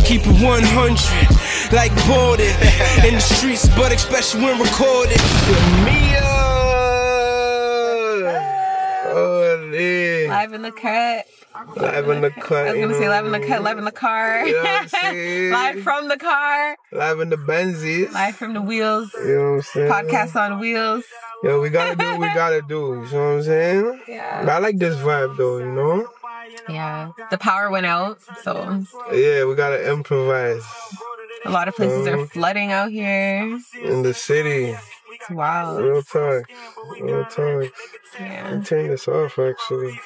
keep it 100, like boarded in the streets, but especially when recorded. Shimeah! Oh, yeah. Live in the cut. Live in the cut. I was going to say live in the cut, live in the car. You know what I'm saying? Live from the car. Live in the Benzies. Live from the wheels. You know what I'm saying? Podcast on wheels. Yo, we gotta do what we gotta do. You know what I'm saying? Yeah. But I like this vibe though, you know? Yeah. The power went out, so. Yeah, we gotta improvise. A lot of places are flooding out here. In the city. It's wild. Real talk. Real talk. Yeah. I'll turn this off actually.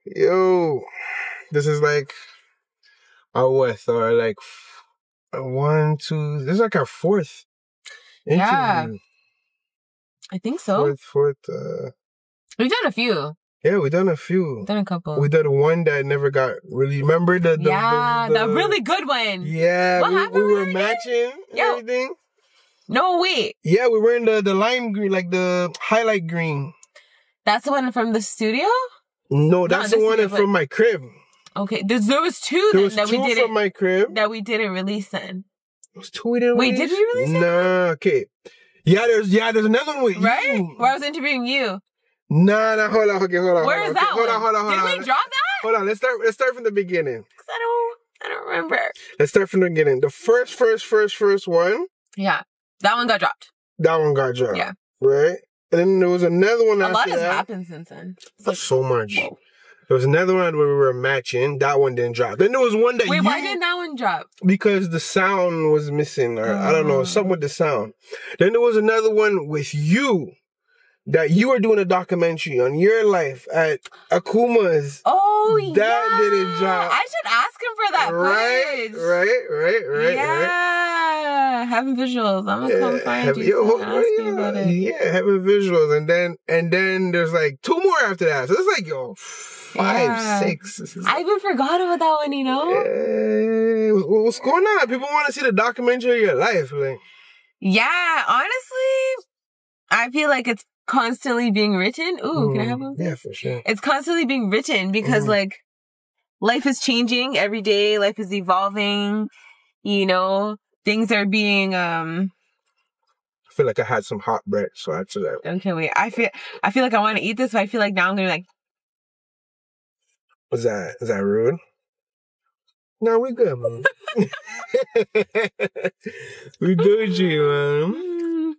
Yo, this is like or like a 1, 2. This is like our fourth interview. Yeah. I think so. Fourth. We've done a few. Yeah, we done a few. Done a couple. We did one that never got really. Remember the really good one. Yeah, What happened we were with matching everything. No, wait. Yeah, we were in the lime green, like the highlight green. That's the one from the studio? No, that's the one from my crib. Okay, there was two There was that two we didn't from my crib. that we didn't release then. There was two we didn't Wait, release? did we release it? Nah, okay. Yeah, there's another one with right? you. Where I was interviewing you. Nah, hold on. Okay, hold on. Where is that one? Hold on. Did we drop that? Hold on, let's start from the beginning. Cause I don't remember. Let's start from the beginning. The first one. Yeah, that one got dropped. That one got dropped. Yeah. Right? And then there was another one after that. A lot has happened since then. Like, so much. Whoa. There was another one where we were matching. That one didn't drop. Then there was one that Wait, why didn't that one drop? Because the sound was missing. Or I don't know. Something with the sound. Then there was another one with you. That you were doing a documentary on your life at Akuma's. Oh, that didn't drop. I should ask him for that right, footage. Right. Yeah, having visuals. I'm gonna come find you and ask you about it. Yeah, having visuals, and then there's like 2 more after that. So it's like 5, 6. I even forgot about that one. You know? Yeah. What's going on? People want to see the documentary of your life. Like. Yeah, honestly, I feel like it's constantly being written. Ooh, can I have one? Yeah, for sure. It's constantly being written because like life is changing every day. Life is evolving. You know, things are being. I feel like I had some hot bread, so after that. Okay, wait. I feel like I want to eat this, but I feel like now I'm gonna like. Is that rude? No, we good, man. We Gucci, man.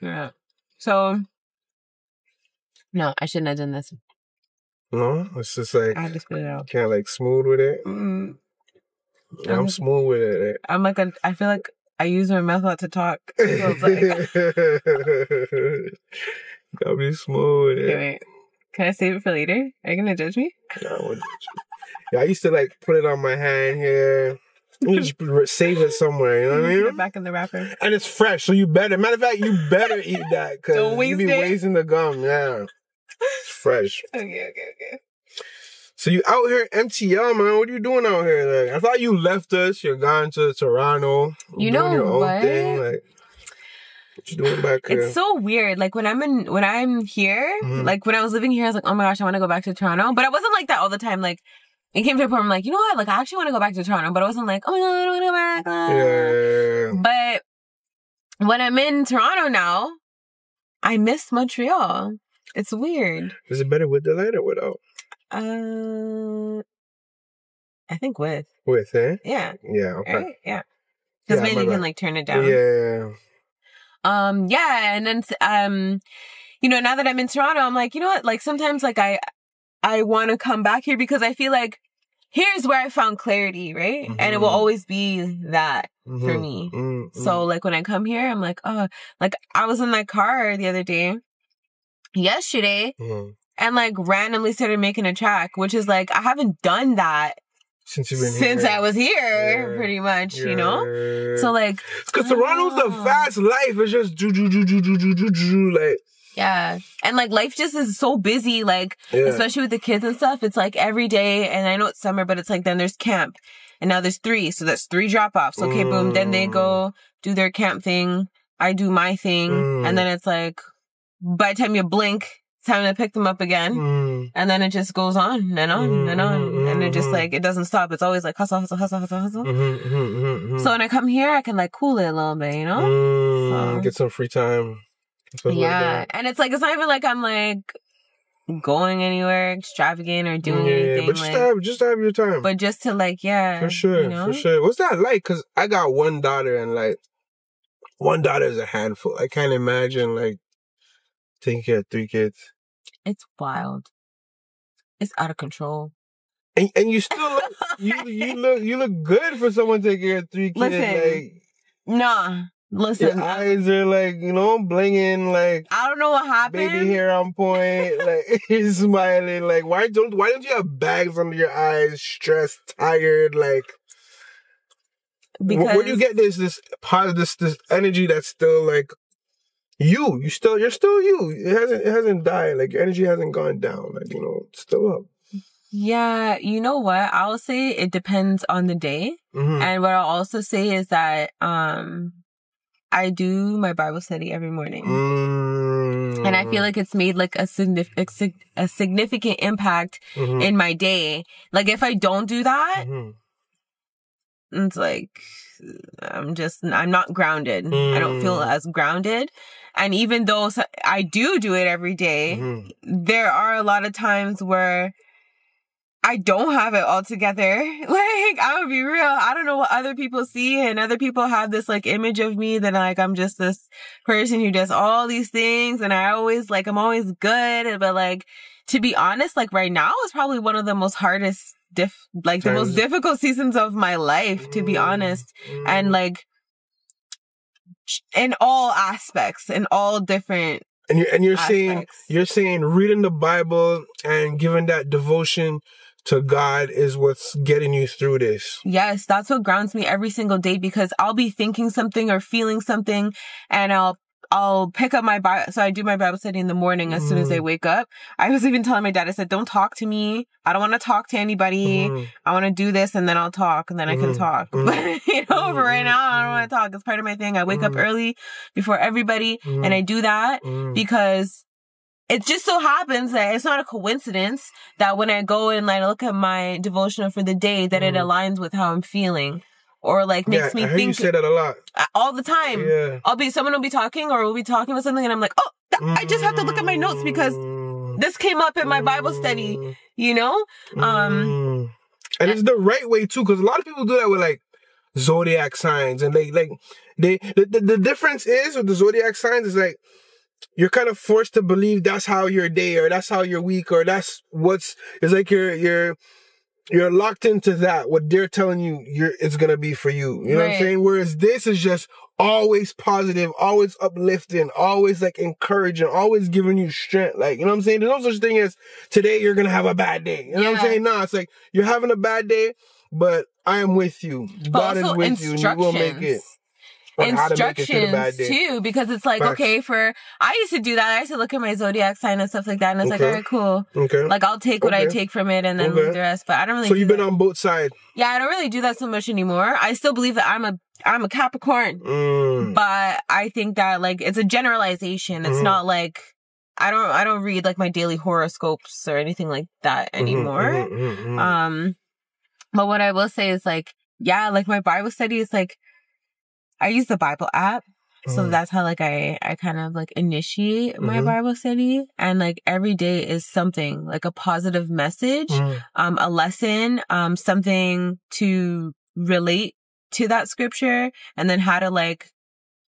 Yeah. So, no, I shouldn't have done this. No, it's just like I just spit it out. Can't like smooth with it. I'm smooth with it. I'm like I feel like I use my mouth a lot to talk. So it's like, gotta be smooth with it. Okay, wait. Can I save it for later? Are you gonna judge me? No, I wouldn't judge you. Yeah, I used to like put it on my hand here. You just save it somewhere, you know what I mean? Put it back in the wrapper. And it's fresh, so you better. Matter of fact, you better eat that because you be wasting the gum. Yeah, it's fresh. Okay. So you out here MTL, man? What are you doing out here? Like, I thought you left us. You're gone to Toronto. You know doing your own what? thing. Like, what you doing back here? It's so weird. Like when I'm here, like when I was living here, I was like, oh my gosh, I want to go back to Toronto. But I wasn't like that all the time. Like. It came to a point where I'm like, you know what? Like, I actually want to go back to Toronto. But I wasn't like, oh my God, I don't want to go back. Yeah. But when I'm in Toronto now, I miss Montreal. It's weird. Is it better with the light or without? I think with. With, eh? Yeah. Yeah, okay. Right? Yeah. Because maybe you can, like, turn it down. Yeah. Yeah. And then, you know, now that I'm in Toronto, I'm like, you know what? Like, sometimes, like, I want to come back here because I feel like here's where I found clarity, right? And it will always be that for me. So like when I come here, I'm like, oh, like I was in my car the other day, yesterday, and like randomly started making a track, which is like, I haven't done that since I was here, pretty much, you know? So like. Because Toronto's a fast life. It's just like. Yeah. And like life just is so busy, like, especially with the kids and stuff. It's like every day, and I know it's summer, but it's like then there's camp. And now there's 3. So that's 3 drop-offs. Okay, boom. Then they go do their camp thing. I do my thing. And then it's like, by the time you blink, time to pick them up again. And then it just goes on and on and on. And it just like, it doesn't stop. It's always like hustle, hustle, hustle, hustle, hustle. So when I come here, I can like cool it a little bit, you know? So, get some free time. Yeah. Like and it's like, it's not even like I'm like going anywhere extravagant or doing anything. But just to have your time. But just to like, for sure, you know? For sure. What's that like? Because I got one daughter and like, one daughter is a handful. I can't imagine like taking care of 3 kids. It's wild. It's out of control. And you still look, you look good for someone taking care of 3 kids. Listen, like, listen. Your eyes are like, you know, blinging. Like I don't know what happened. Baby hair on point. Like you're smiling. Like why don't you have bags under your eyes? Stressed, tired. Like because where do you get this positive this energy that's still like you're still you. It hasn't died. Like your energy hasn't gone down. Like, you know, it's still up. Yeah, you know what? I'll say it depends on the day. And what I'll also say is that I do my Bible study every morning. And I feel like it's made like a significant impact in my day. Like if I don't do that, it's like I'm not grounded. I don't feel as grounded. And even though I do it every day, there are a lot of times where I don't have it all together. Like, I'm gonna be real. I don't know what other people see, and other people have this like image of me that like I'm just this person who does all these things, and I'm always good. But like, to be honest, like right now is probably one of the most hardest the most difficult seasons of my life, to be honest. And like in all aspects, in all different and you're aspects. saying reading the Bible and giving that devotion to God is what's getting you through this. Yes, that's what grounds me every single day, because I'll be thinking something or feeling something, and I'll pick up my Bible. So I do my Bible study in the morning as soon as I wake up. I was even telling my dad, I said, don't talk to me. I don't want to talk to anybody. I want to do this and then I'll talk and then I can talk. But, you know, for right now, I don't want to talk. It's part of my thing. I wake up early before everybody and I do that because it just so happens that it's not a coincidence that when I go and like look at my devotional for the day, that it aligns with how I'm feeling. Or like makes me I hear think. You say that a lot. All the time. Yeah. Someone will be talking or we'll be talking about something and I'm like, I just have to look at my notes because this came up in my Bible study, you know? And it's the right way too, because a lot of people do that with like zodiac signs, and the difference is with the zodiac signs is like you're kind of forced to believe that's how your day or that's how your week or that's it's like you're locked into that, what they're telling you it's going to be for you. You know what I'm saying? Whereas this is just always positive, always uplifting, always like encouraging, always giving you strength. Like, you know what I'm saying? There's no such thing as today you're going to have a bad day. You know what I'm saying? No, it's like you're having a bad day, but I am with you. God is with you and you will make it. Instructions too, because it's like, okay, I used to do that. I used to look at my zodiac sign and stuff like that, and it's like, all right, cool. Okay. Like I'll take what I take from it and then leave the rest. But I don't really. So you've been on both sides. Yeah, I don't really do that so much anymore. I still believe that I'm a Capricorn, but I think that like it's a generalization. It's not like I don't read like my daily horoscopes or anything like that anymore. But what I will say is like, yeah, like my Bible study is like. I use the Bible app. So that's how like I kind of like initiate my Bible study. And like every day is something like a positive message, a lesson, something to relate to that scripture, and then how to like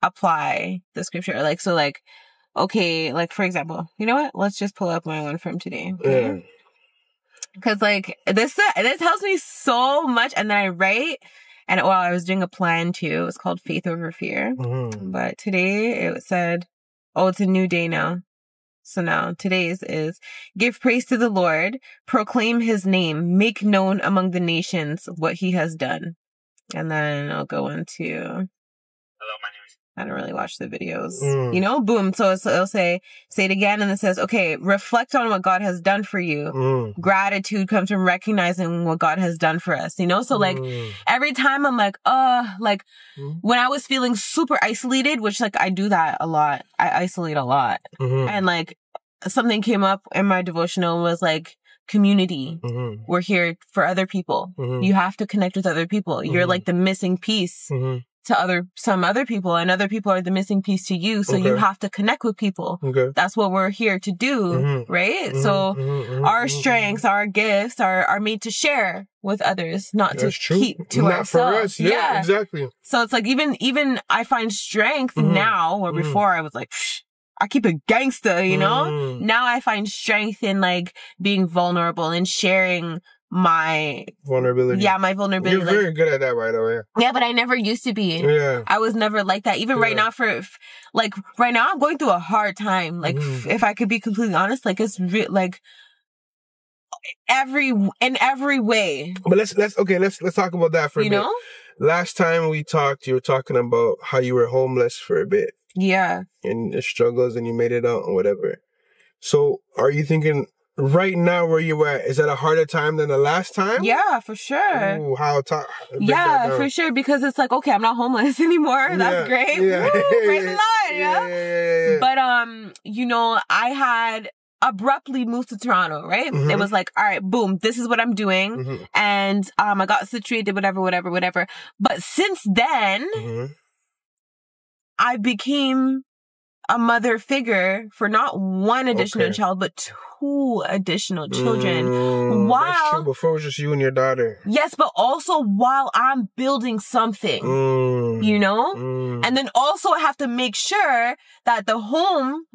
apply the scripture. Like, so like, okay, like for example, you know what? Let's just pull up my one from today. Okay? Cause like this helps me so much. And then I write. And I was doing a plan too. It was called Faith Over Fear. But today it said, it's a new day now. So now today's is give praise to the Lord, proclaim his name, make known among the nations what he has done. And then I'll go into, hello, my name is, I don't really watch the videos, you know, boom. So it'll say it again. And it says, okay, reflect on what God has done for you. Gratitude comes from recognizing what God has done for us, you know? So like every time I'm like, when I was feeling super isolated, which like I do that a lot, I isolate a lot. And like something came up in my devotional was like, community. Mm-hmm. We're here for other people. Mm-hmm. You have to connect with other people. Mm-hmm. You're like the missing piece to some other people, and other people are the missing piece to you. So you have to connect with people. Okay. That's what we're here to do, right? So our strengths, our gifts are made to share with others, not to keep to ourselves. For us. Yeah, exactly. So it's like even I find strength now, or before I was like, I keep it gangsta, you know? Now I find strength in like being vulnerable and sharing my vulnerability. Yeah, my vulnerability. You're very good at that, by the way. Yeah, but I never used to be. Yeah. I was never like that. Even right now right now I'm going through a hard time. Like if I could be completely honest, like it's like in every way. But let's talk about that for a bit. You know? Last time we talked, you were talking about how you were homeless for a bit. Yeah. And the struggles, and you made it out and whatever. So are you thinking right now where you at, is that a harder time than the last time? Yeah, for sure. Ooh, how yeah, for sure. Because it's like, okay, I'm not homeless anymore. That's great. Yeah. Woo, praise the Lord, yeah. But you know, I had abruptly moved to Toronto, right? It was like, all right, boom, this is what I'm doing. And I got situated, whatever. But since then, I became a mother figure for not one additional child, but 2 additional children. While that's true. Before it was just you and your daughter. Yes, but also while I'm building something, you know? And then also I have to make sure that the home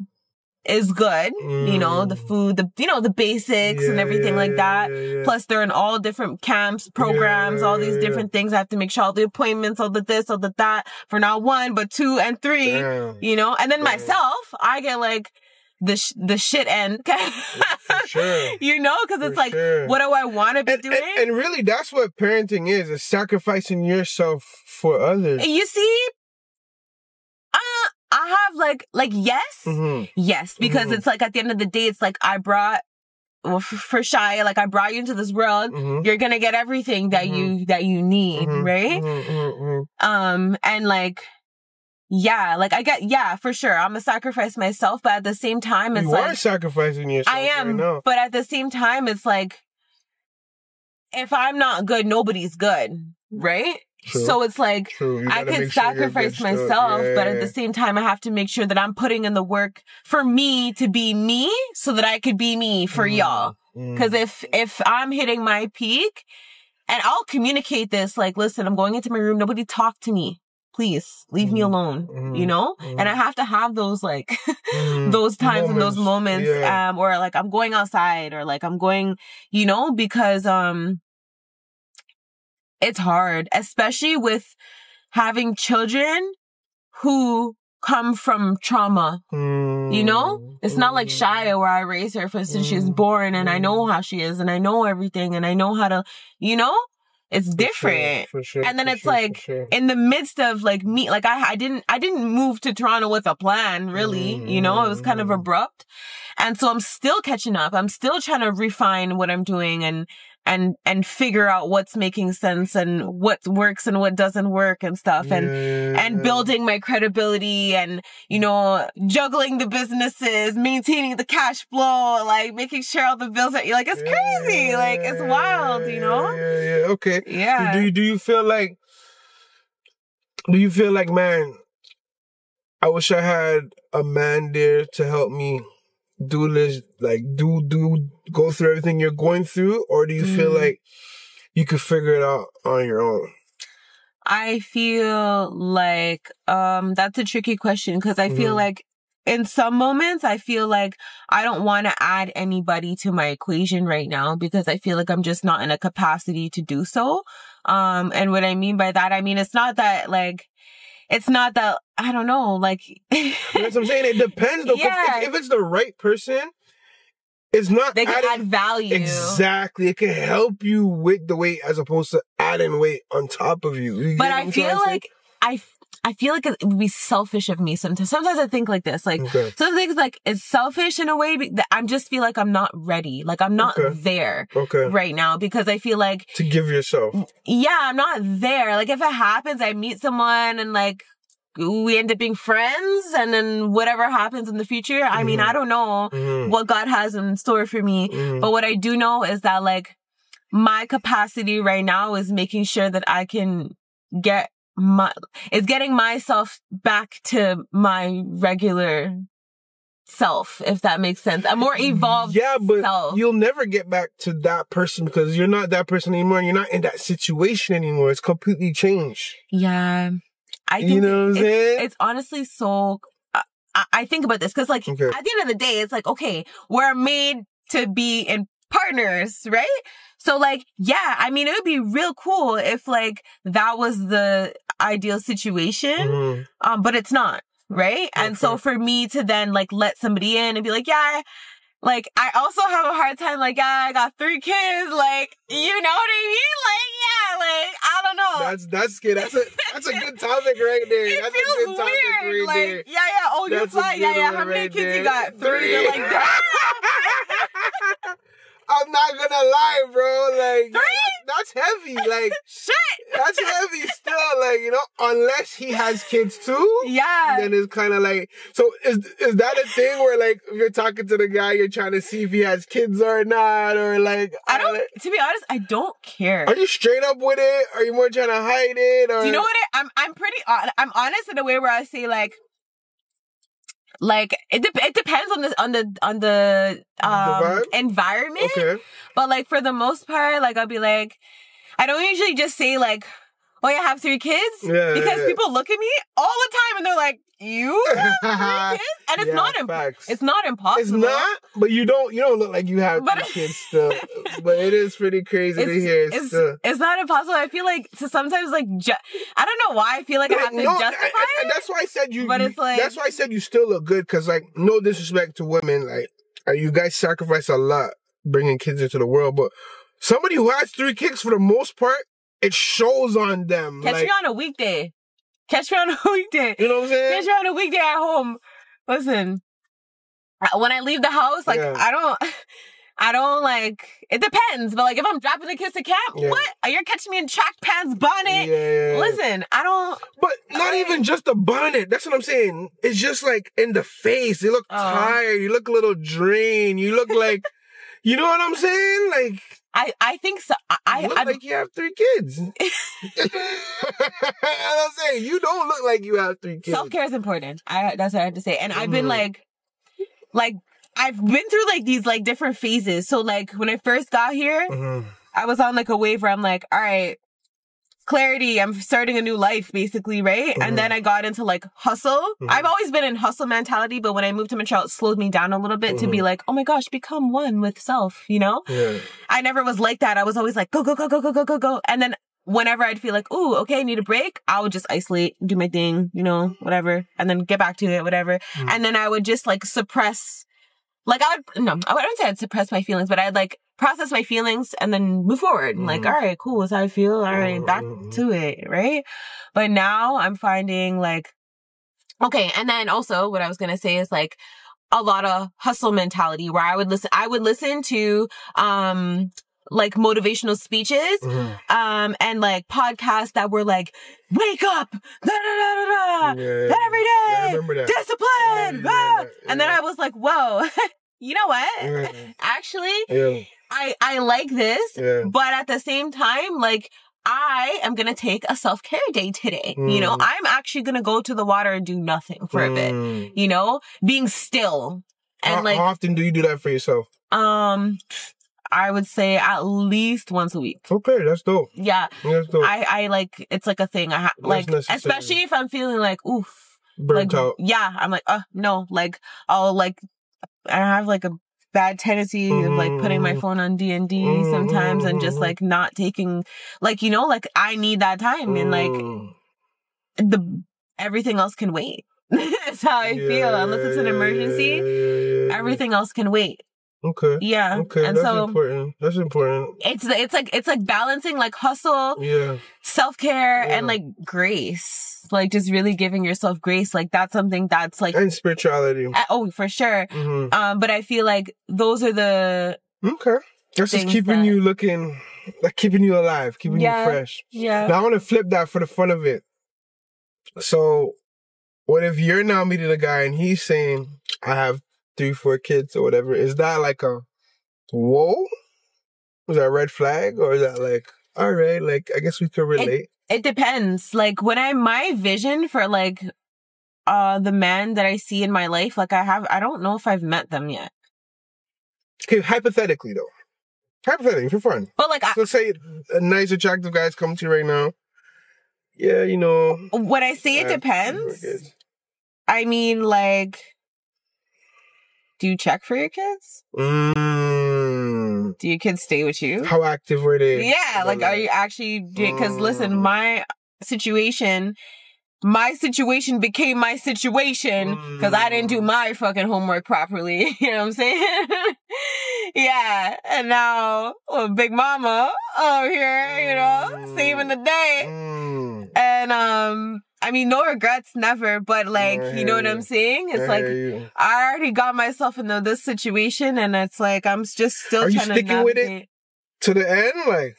is good, you know, the food, the basics and everything like that. Plus they're in all different camps, programs, all these different things. I have to make sure all the appointments, all the this, all the that, for not 1, but 2 and 3, you know? And then myself, I get like the shit end. For sure. You know? Cause it's like, what do I want to be doing? And really that's what parenting is sacrificing yourself for others. You see, I have like yes, yes, because it's like at the end of the day, it's like I brought, for Shimeah, like I brought you into this world. You're gonna get everything that you need, right? And like, yeah, like for sure, I'm gonna sacrifice myself, but at the same time, it's you are sacrificing yourself. I am, right, but at the same time, it's like, if I'm not good, nobody's good, right? True. So it's like, I can sacrifice myself, but at the same time, I have to make sure that I'm putting in the work for me to be me so that I could be me for y'all. Cause if I'm hitting my peak, and I'll communicate this, like, listen, I'm going into my room. Nobody talk to me. Please leave me alone, you know? And I have to have those like, those times and those moments, or like I'm going outside, or like I'm going, you know, because, it's hard, especially with having children who come from trauma. You know? It's not like Shimeah where I raised her since she was born, and I know how she is, and I know everything, and I know how to, you know? It's different. For sure, and then it's like in the midst of like me, like I didn't move to Toronto with a plan, really. You know, it was kind of abrupt. And so I'm still catching up. I'm still trying to refine what I'm doing and figure out what's making sense and what works and what doesn't work and stuff, and building my credibility, and, you know, juggling the businesses, maintaining the cash flow, like making sure all the bills are, like, it's crazy. Like, it's wild, you know? Okay. Yeah. Do you feel like, man, I wish I had a man there to help me do this, like go through everything you're going through, or do you feel like you could figure it out on your own? I feel like that's a tricky question, because I feel like in some moments I feel like I don't want to add anybody to my equation right now, because I feel like I'm just not in a capacity to do so. And what I mean by that, I mean, it's not that I don't know, like, that's what I'm saying. It depends though. Yeah. If it's the right person, it's not, they can add value. Exactly. It can help you with the weight as opposed to adding weight on top of you. But I feel like I feel like it would be selfish of me sometimes. Sometimes I think like this, like, some things like it's selfish in a way that I just feel like I'm not ready. Like I'm not there right now, because I feel like to give yourself. Yeah, I'm not there. Like if it happens, I meet someone and like, we end up being friends, and then whatever happens in the future, I mean, I don't know what God has in store for me. But what I do know is that, like, my capacity right now is making sure that I can getting myself back to my regular self, if that makes sense. A more evolved self. You'll never get back to that person because you're not that person anymore and you're not in that situation anymore. It's completely changed. Yeah. I think, you know what I'm saying? It's honestly so... I think about this because, like, at the end of the day, it's like, okay, we're made to be in partners, right? So, like, yeah, I mean, it would be real cool if, like, that was the ideal situation, but it's not. Right? And so for me to then, like, let somebody in and be like, yeah, like, I also have a hard time, like, yeah, I got 3 kids, like, you know what I mean? Like, yeah, like, I don't know. That's good. That's a good topic right there. That's feels a good topic weird. right like, there. Yeah, oh, you're fine. Yeah. How many kids you got? 3. You're like, I'm not gonna lie, bro. Like, 3? That's heavy. Like, shit. That's heavy still. Like, you know, unless he has kids too. Yeah. Then it's kind of like, so is that a thing where, like, if you're talking to the guy, you're trying to see if he has kids or not, or like, to be honest, I don't care. Are you straight up with it? Are you more trying to hide it? Or? Do you know what I'm honest in a way where I say, like it depends on the environment. Okay. But, like, for the most part, like, I'll be like, I don't usually just say, like, oh, I have 3 kids. Yeah, because people look at me all the time and they're like, you have 3 kids? And it's not impossible. It's not, but you don't look like you have 3 kids still. But it is pretty crazy to hear. It's not impossible. I feel like sometimes, like, I don't know why I feel like I have to justify it. And that's why I said that's why I said you still look good. Cause, like, no disrespect to women, like, you guys sacrifice a lot bringing kids into the world, but somebody who has 3 kids, for the most part, it shows on them. Catch me on a weekday. You know what I'm saying? Catch me on a weekday at home. Listen, when I leave the house, like, I don't like, it depends. But, like, if I'm dropping the kids to camp, what? You're catching me in track pants, bonnet. Yeah. Listen, I don't. But not even just the bonnet. That's what I'm saying. It's just, like, in the face. You look tired. You look a little drained. You look like, you know what I'm saying? Like, I think so. You look like you have 3 kids. I'm saying, you don't look like you have 3 kids. Self-care is important. That's what I have to say. And I've been like, I've been through, like, these, like, different phases. So, like, when I first got here, I was on, like, a wave where I'm like, all right, clarity, I'm starting a new life, basically, right? And then I got into, like, hustle. I've always been in hustle mentality, but when I moved to Montreal, it slowed me down a little bit to be like, oh my gosh, become one with self, you know? Yeah. I never was like that. I was always like, go, go, go, go, go, go, go, go. And then whenever I'd feel like, ooh, okay, I need a break, I would just isolate, do my thing, you know, whatever, and then get back to it, whatever. And then I would just, like, suppress, like, I wouldn't say I'd suppress my feelings, but I'd, like, process my feelings and then move forward. Like, all right, cool. That's how I feel. All right, back to it, right? But now I'm finding, like, okay. And then also what I was going to say is, like, a lot of hustle mentality where I would listen to, like, motivational speeches, and, like, podcasts that were like, wake up, every day, discipline. And then I was like, whoa, you know what? Actually, I like this, but at the same time, like, I am going to take a self-care day today. You know, I'm actually going to go to the water and do nothing for a bit, you know, being still. And how often do you do that for yourself? I would say at least once a week. Okay, that's dope. Yeah. That's dope. I like, it's like a thing. I like, especially if I'm feeling like, oof. Burnt out. Yeah. I'm like, no, like, I'll, like, I have, like, a bad tendency of, like, putting my phone on D&D sometimes and just, like, not taking, like, you know, like, I need that time and, like, everything else can wait. That's how I feel. Unless it's an emergency, everything else can wait. Okay. Yeah. Okay. And that's important. That's important. It's like balancing, like, hustle, self-care, and, like, grace. Like, just really giving yourself grace. Like, that's something that's, like, and spirituality. Oh, for sure. But I feel like those are the That's just keeping you looking, like, keeping you alive, keeping you fresh. Yeah. Now I want to flip that for the fun of it. So what if you're now meeting a guy and he's saying, I have 3-4 kids or whatever? Is that like a whoa? Is that a red flag? Or is that like, all right, like, I guess we could relate? It depends. Like, my vision for like the men that I see in my life, like I don't know if I've met them yet. Okay, hypothetically though. Hypothetically, for fun. But like, let's say a nice, attractive guy's coming to you right now. Yeah, you know. When I say it depends, I mean like, do you check for your kids? Do your kids stay with you? How active were they? Yeah, like, are you actually, because listen, my situation became my situation because I didn't do my fucking homework properly. You know what I'm saying? Yeah. And now, Big Mama over here, you know, saving the day. And, I mean, no regrets, never. But like, you know what I'm saying? It's like, I already got myself into this situation and it's like, I'm just still trying to navigate. Are you sticking with it to the end? Like,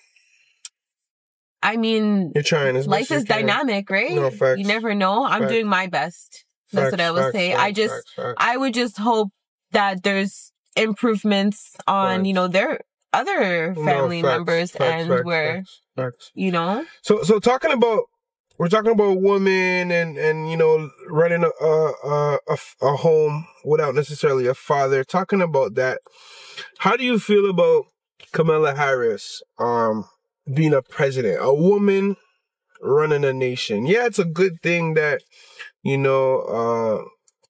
I mean, you're trying. Life is dynamic, right? No, facts. You never know. I'm doing my best. That's what I would say. I would just hope that there's improvements on, you know, their other family members you know. So we're talking about women and you know, running a home without necessarily a father. Talking about that, how do you feel about Kamala Harris being a president, a woman running a nation? Yeah, it's a good thing that, you know,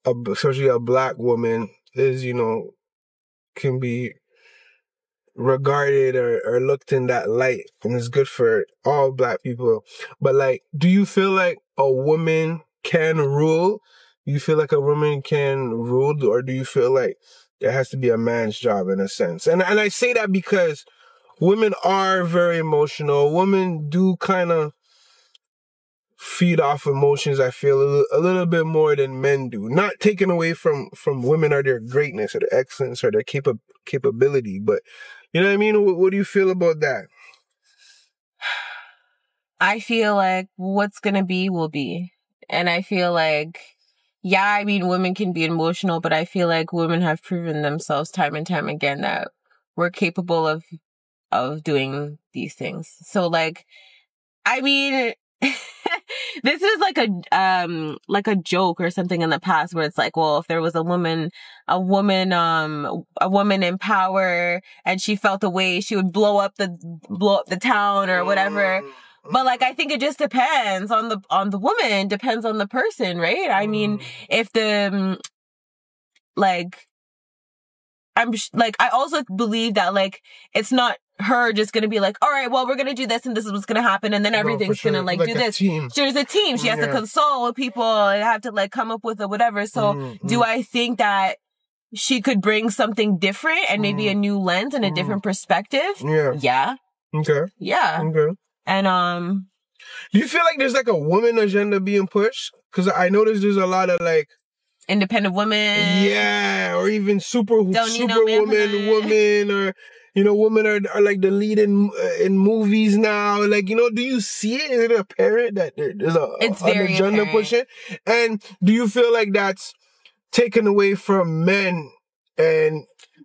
especially a black woman is, you know, can be regarded or looked in that light, and it's good for all black people. But like, do you feel like a woman can rule? Do you feel like a woman can rule, or do you feel like it has to be a man's job in a sense? And I say that because women are very emotional. Women do kind of feed off emotions, I feel, a little bit more than men do. Not taken away from women or their greatness or their excellence or their capability, but you know what I mean? What do you feel about that? I feel like what's gonna be will be. And I feel like, yeah, I mean, women can be emotional, but I feel like women have proven themselves time and time again that we're capable of doing these things. So like, I mean, this is like a joke or something in the past where it's like, well, if there was a woman in power and she felt a way, she would blow up the town or whatever. But like, I think it just depends on the woman, depends on the person, right? I mean, if I also believe that like, it's not her just gonna be like, all right, well, we're gonna do this and this is what's gonna happen and then everything's gonna like do this. There's a team. She has to consult with people and have to like come up with a whatever. So do I think that she could bring something different and maybe a new lens and a different perspective? Yeah. Okay. Yeah. Okay. And do you feel like there's like a woman agenda being pushed? Because I noticed there's a lot of like independent women. Yeah, or even women, or you know, women are like the lead in movies now. Like, you know, do you see it? Is it apparent that there's an agenda pushing? And do you feel like that's taken away from men and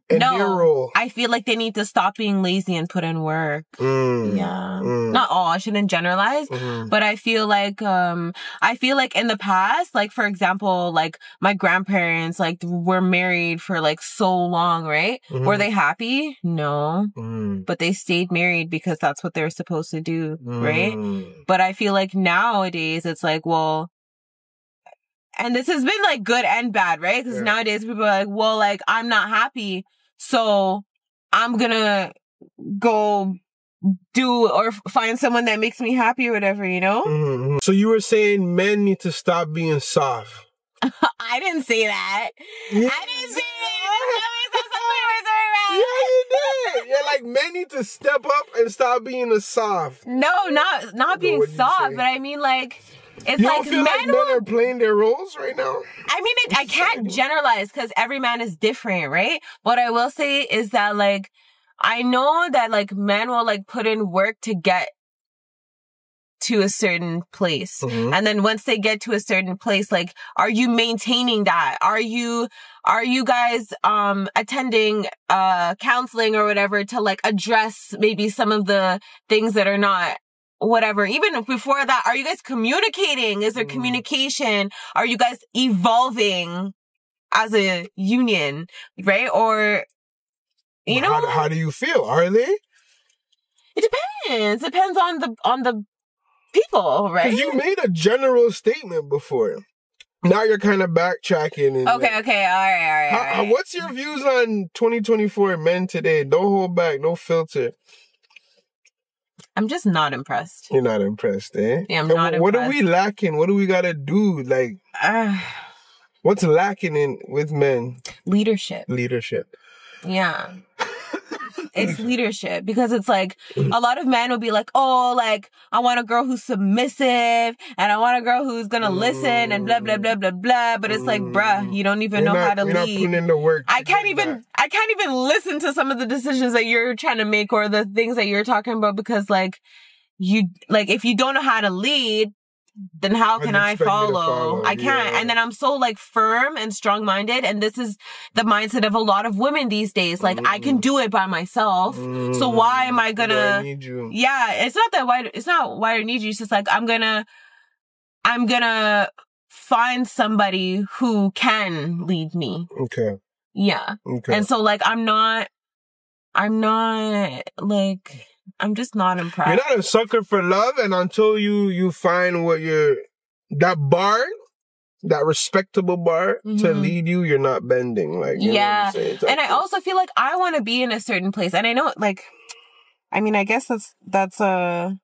their role? I feel like they need to stop being lazy and put in work. Not all, I shouldn't generalize, but I feel like in the past, like for example, like my grandparents like were married for like so long, right? Were they happy? No. But they stayed married because that's what they're supposed to do, right? But I feel like nowadays it's like, well, and this has been like good and bad, right? Because nowadays people are like, well, like I'm not happy, so I'm gonna go do or find someone that makes me happy or whatever, you know? So you were saying men need to stop being soft. I didn't say that. Yeah. I didn't say that. Yeah, you did. Yeah, like men need to step up and stop being a soft. No, not being soft, but I mean like, it's you like don't feel like men are playing their roles right now? I mean, I can't generalize because every man is different, right? What I will say is that like, I know that like men will like put in work to get to a certain place. And then once they get to a certain place, like, are you maintaining that? Are you guys, attending, counseling or whatever to like address maybe some of the things that are not whatever? Even before that, are you guys communicating? Is there communication? Are you guys evolving as a union? Right? Or, you know, how do you feel? Are they? It depends. Depends on the people, right? Because you made a general statement before. Now you're kind of backtracking. And okay. All right. What's your views on 2024 men today? Don't hold back. No filter. I'm just not impressed. You're not impressed, eh? Yeah, I'm not impressed. What are we lacking? What do we got to do? Like, what's lacking with men? Leadership. Yeah. It's leadership, because it's like a lot of men will be like, oh, like, I want a girl who's submissive and I want a girl who's going to listen and blah, blah, blah, blah, blah. But it's like, bruh, you don't even know how to lead. You're not putting in the work. I can't even listen to some of the decisions that you're trying to make or the things that you're talking about, because like if you don't know how to lead, then how can I follow? I can't. Yeah. And then I'm so like firm and strong-minded. And this is the mindset of a lot of women these days. Like, I can do it by myself. So why am I gonna... I need you. Yeah, it's not why I need you. It's just like, I'm gonna find somebody who can lead me. Okay. Yeah. Okay. And so like, I'm not like... I'm just not impressed. You're not a sucker for love, and until you find that bar, that respectable bar to lead you, you're not bending. Like, you know what I'm saying? And I also feel like I want to be in a certain place, and I know, like, I mean, I guess that's I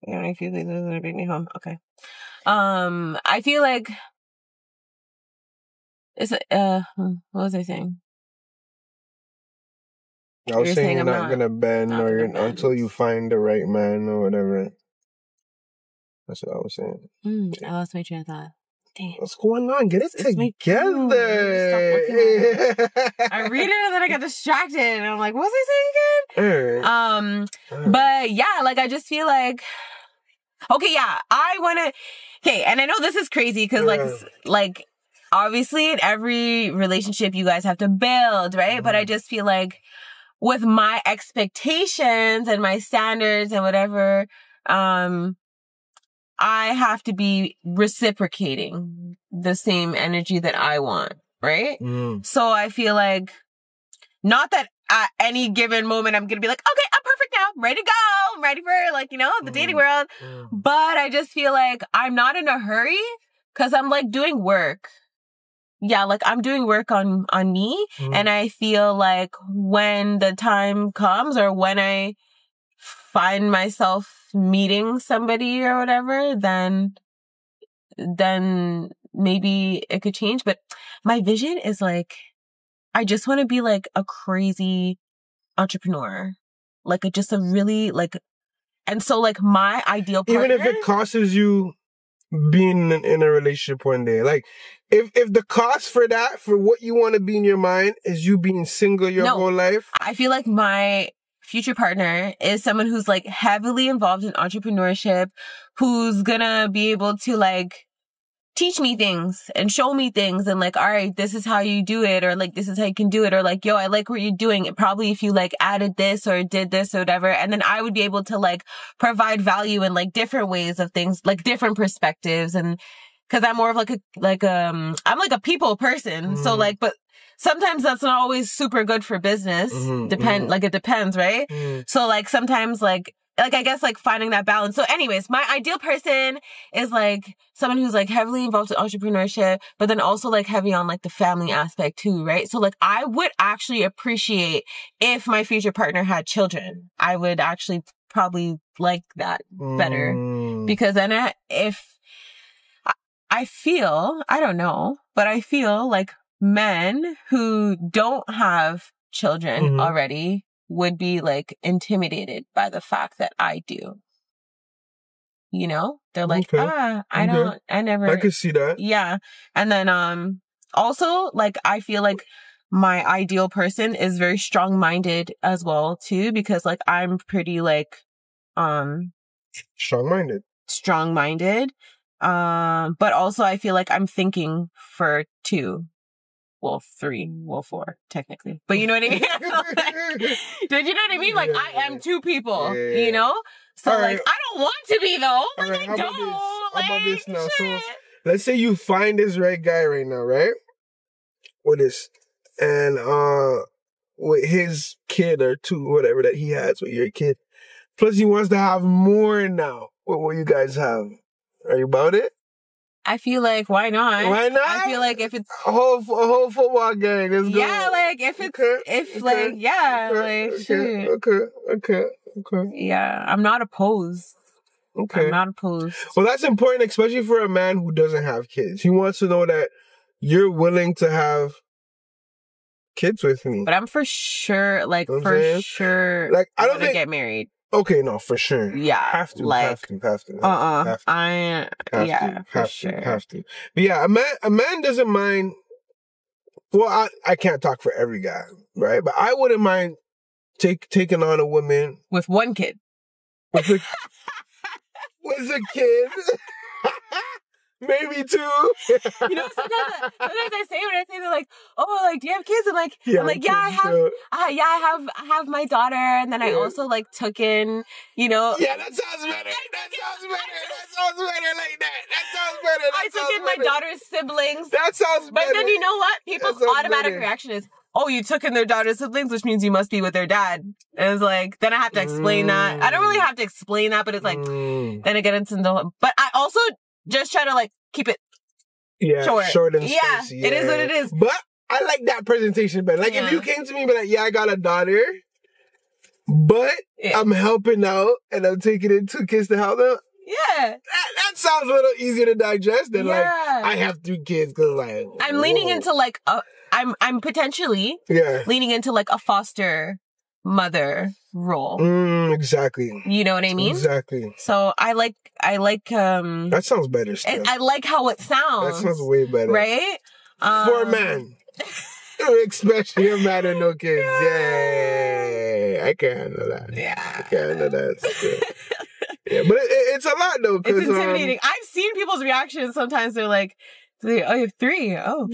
don't know if you think this is gonna bring me home. Okay. I feel like what was I saying? I was saying you're not gonna bend until you find the right man or whatever. That's what I was saying. I lost my train of thought. Dang. What's going on? Get it together. I read it and then I get distracted and I'm like, what was I saying again? But yeah, like I just feel like, okay, yeah, I wanna, okay, and I know this is crazy because like obviously in every relationship you guys have to build, right? But I just feel like with my expectations and my standards and whatever, I have to be reciprocating the same energy that I want, right? So I feel like, not that at any given moment I'm going to be like, okay, I'm perfect now, I'm ready to go, I'm ready for like, you know, the dating world. But I just feel like I'm not in a hurry because I'm like doing work. Yeah, like I'm doing work on me. And I feel like when the time comes or when I find myself meeting somebody or whatever, then maybe it could change. But my vision is like, I just want to be like a crazy entrepreneur. Like just a really like, and so like my ideal partner. Even if it costs you being in a relationship one day, like if the cost for what you want to be in your mind is you being single your whole life. I feel like my future partner is someone who's like heavily involved in entrepreneurship, who's gonna be able to like teach me things and show me things and like, all right, this is how you do it, or like, this is how you can do it, or like, yo, I like what you're doing. Probably if you like added this or did this or whatever. And then I would be able to like provide value in like different ways of things, like different perspectives. And cause I'm more of I'm like a people person. So like, but sometimes that's not always super good for business. Like it depends, right? So like sometimes like I guess like finding that balance. So anyways, my ideal person is like someone who's like heavily involved in entrepreneurship, but then also like heavy on like the family aspect too, right? So like I would actually appreciate if my future partner had children. I would actually probably like that better because then I feel, I don't know, but I feel like men who don't have children already would be like intimidated by the fact that I do. You know? They're like, I could see that. Yeah. And then, also like, I feel like my ideal person is very strong-minded as well too, because like, I'm pretty like, Strong-minded. Strong-minded. But also I feel like I'm thinking for 2. Well, 3. Well, 4, technically. But you know what I mean? Did you know what I mean? Like, I am 2 people, you know? So, right. like, I don't want to be, though. Like, right, I don't. How about this now? Shit. So, let's say you find this right guy right now, right? With this. And, with his kid or 2, whatever that he has with your kid. Plus, he wants to have more now. What will you guys have? Are you about it? I feel like, why not? Why not? I feel like if it's a whole football gang, let's go. Yeah, like if it's shit. Okay. Yeah, I'm not opposed. Okay. I'm not opposed. Well, that's important, especially for a man who doesn't have kids. He wants to know that you're willing to have kids with me. But I'm for sure, like, you know sure, like, I don't think get married. Okay, no, for sure. Yeah. Have to. For sure. Have to. But yeah, a man doesn't mind. Well, I can't talk for every guy, right? But I wouldn't mind taking on a woman. With 1 kid. With a kid. Maybe 2. You know, sometimes I say when I say they're like, "Oh, like, do you have kids?" I'm like, I have my daughter, and then I also like took in, you know. Yeah, that sounds better. That sounds better like that. That sounds better. I took in my daughter's siblings. That sounds better. But then you know what? People's automatic reaction is, "Oh, you took in their daughter's siblings, which means you must be with their dad." And it's like, then I have to explain that. I don't really have to explain that, but it's like, then I get into the. But I also just try to like keep it short and spicy. Yeah, it is what it is. But I like that presentation better. Like if you came to me and be like, "Yeah, I got a daughter, but I'm helping out and I'm taking in 2 kids to help them." Yeah, that sounds a little easier to digest than like I have 3 kids because like I'm leaning into like I'm potentially leaning into like a foster mother role. Exactly. You know what I mean? Exactly. So I like that sounds better still. I like how it sounds. That sounds way better. Right? For a man. Especially a man with no kids. Yeah. I can't handle that. Yeah. I can't handle that still. Yeah, but it's a lot though. It's intimidating. I've seen people's reactions. Sometimes they're like, "Oh, you have 3. Oh."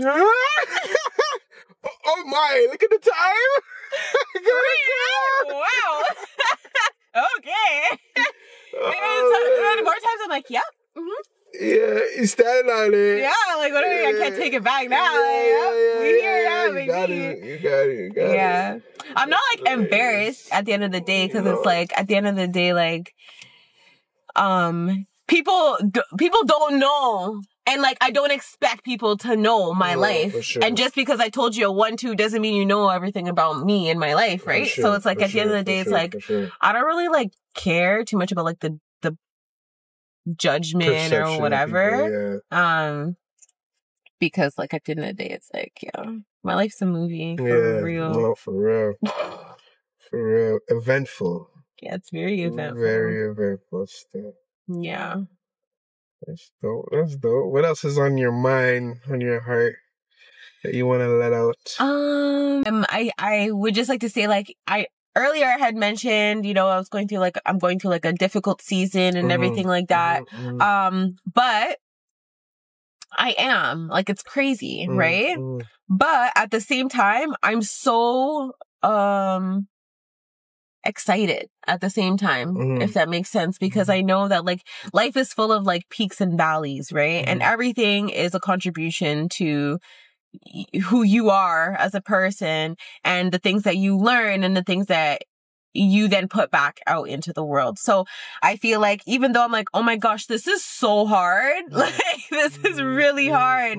Oh my, look at the time. 3? Wow. Okay. And more times I'm like, "Yep." Mm-hmm. Yeah, he's standing on it. Yeah, like what do I mean? I can't take it back now. We here now, baby. You got it. Yeah. I'm not like embarrassed at the end of the day because it's like at the end of the day, like people don't know. And like, I don't expect people to know my life. Sure. And just because I told you a 1-2 doesn't mean you know everything about me and my life, right? Sure, so it's like, at the end of the day, it's like, I don't really like care too much about like the judgment perception or whatever. People, because like at the end of the day, it's like, my life's a movie. For real. No, for real. For real. Eventful. Yeah, it's very eventful. Very eventful stuff. Yeah. That's dope. What else is on your mind, on your heart that you want to let out? I would just like to say, like, earlier I had mentioned, you know, I'm going through like a difficult season and everything like that. But I am, like, it's crazy, right? But at the same time, I'm so excited at the same time, if that makes sense, because I know that like life is full of like peaks and valleys, right? And everything is a contribution to who you are as a person and the things that you learn and the things that you then put back out into the world. So I feel like even though I'm like, oh my gosh, this is so hard, like this is really hard,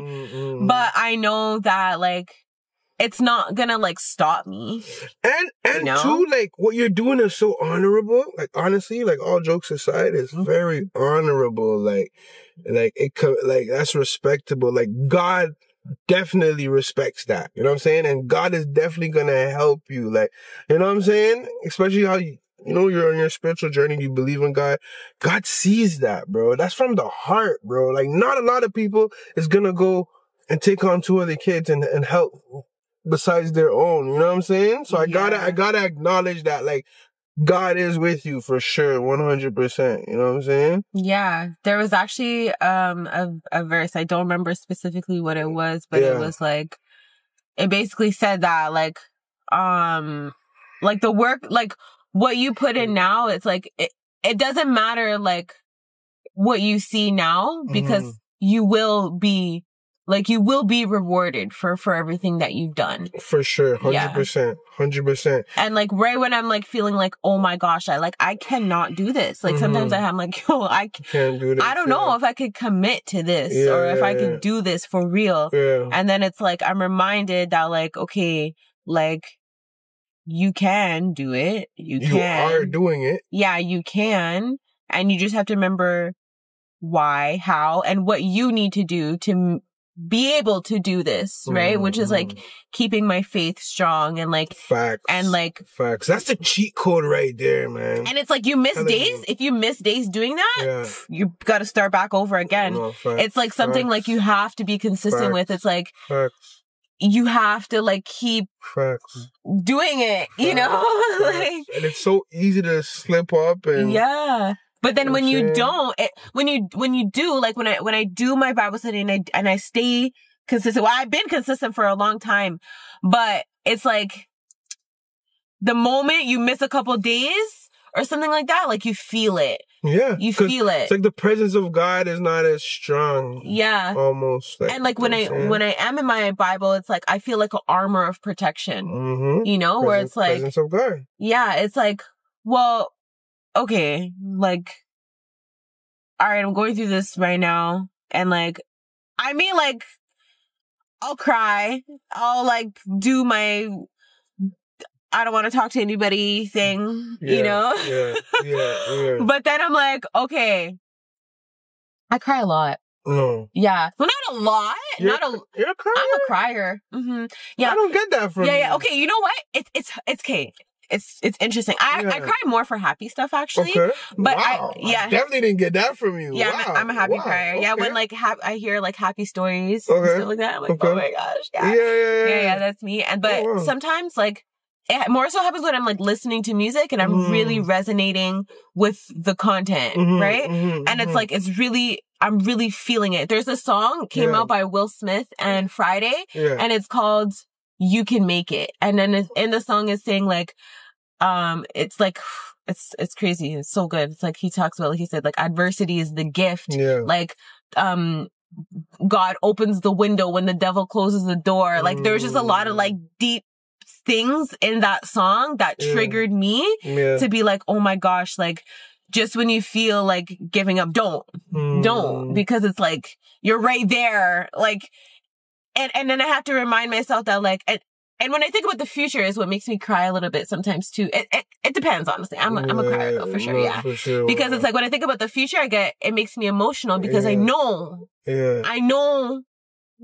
but I know that like it's not gonna like stop me. And you know? Too, like what you're doing is so honorable. Like honestly, like all jokes aside, it's very honorable. Like that's respectable. Like God definitely respects that. You know what I'm saying? And God is definitely gonna help you. Like, you know what I'm saying? Especially how you know you're on your spiritual journey, you believe in God. God sees that, bro. That's from the heart, bro. Like not a lot of people is gonna go and take on 2 other kids and help besides their own. You know what I'm saying? So I gotta acknowledge that, like, God is with you for sure, 100%. You know what I'm saying? Yeah. There was actually a verse, I don't remember specifically what it was, but it was like, it basically said that like the work, like what you put in now, it's like it doesn't matter like what you see now, because you will be rewarded for everything that you've done. For sure. 100%. 100%. And like right when I'm like feeling like, oh my gosh, I cannot do this. Like sometimes I'm like, yo, I can't do this. I don't know if I could commit to this or if I could do this for real. Yeah. And then it's like, I'm reminded that like, okay, like you can do it. You are doing it. Yeah, you can. And you just have to remember why, how, and what you need to do to be able to do this, right? Which is like keeping my faith strong and like facts. And like facts. That's the cheat code right there, man. And it's like you miss days. If you miss days doing that, you got to start back over again. No, it's like something like you have to be consistent with. It's like you have to like keep doing it, you know? Like, and it's so easy to slip up and But then when you don't, when you do, like when I do my Bible study and I stay consistent, well, I've been consistent for a long time, but it's like the moment you miss a couple days or something like that, like you feel it. Yeah. You feel it. It's like the presence of God is not as strong. Yeah. Almost. Like, and like when I am in my Bible, it's like I feel like an armor of protection, you know, where it's like, presence of God. Yeah. It's like, well, okay, like, all right, I'm going through this right now. And like, I mean, like, I'll cry. I'll like do my, I don't want to talk to anybody thing, you know? Yeah. But then I'm like, okay, I cry a lot. No. Yeah. Well, not a lot. You're a crier? I'm a crier. Yeah. I don't get that from you. Yeah. Okay. You know what? It's okay. It's interesting. I cry more for happy stuff actually. Okay. But wow. I definitely didn't get that from you. Yeah, wow. I'm a happy crier. Okay. Yeah, when like I hear like happy stories and stuff like that, I'm like, oh my gosh. Yeah, that's me. And but sometimes like it more so happens when I'm like listening to music and I'm really resonating with the content, right? And it's like I'm really feeling it. There's a song came out by Will Smith and Friday, and it's called You Can Make It. And then in the song is saying like, it's like, it's crazy. It's so good. It's like, he talks about, like he said, like adversity is the gift. Yeah. Like, God opens the window when the devil closes the door. Like there's just a lot of like deep things in that song that triggered me to be like, oh my gosh, like just when you feel like giving up, don't, because it's like, you're right there. Like, and then I have to remind myself that like, and when I think about the future is what makes me cry a little bit sometimes too. It depends, honestly. I'm a crier though, for sure. For sure. Because it's like when I think about the future, it makes me emotional because I know